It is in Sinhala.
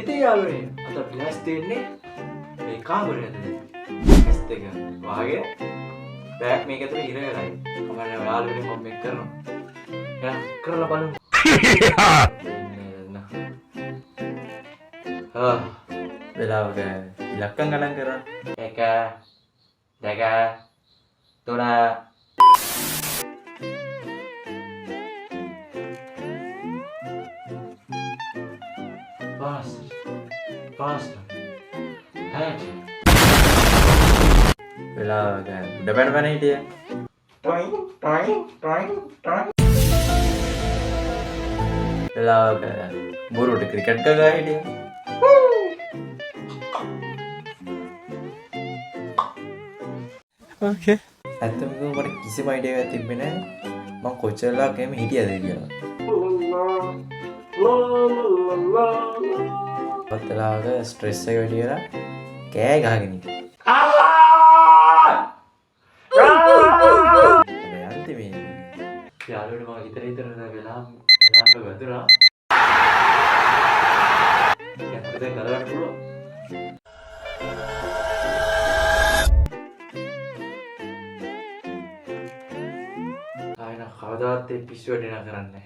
ඉතින් යාළුවනේ අද අපි ලෑස්ති වෙන්නේ මේ කාමරේ ඇතුලේ. ටෙස්ට් එක වාගේ බෑග් මේක ඇතුලේ ඉර වෙලායි. කමන්නේ යාළුවනේ මම මේක කරනවා. එහෙනම් කරලා බලමු. වෙලාවක ඉලක්කම් ගණන් කරා. 1 2 3 Fast. Head. වෙලාවක උඩ පැන හිටිය. වෙලාවක බොරුට ක්‍රිකට් ගගා හිටිය. ඕකේ. ඇත්තටම මට කිසිම අයිඩියා එකක් තිබ්බේ නැහැ. මම කොච්චර වෙලාවක් එහෙම හිටියද කියලා. පත්තලාවක ස්ට්‍රෙස් එක වැඩි වෙලා කෑ ගහගෙන හිටියා. අන්තිමේ යාළුවනේ මම හිතන වෙලාව වැදුනා. අපිට දැන් ගලවන්න පුළුවන්. ආයෙත් කවදාවත් ඒ පිස්සු වැඩ නෑ කරන්නේ.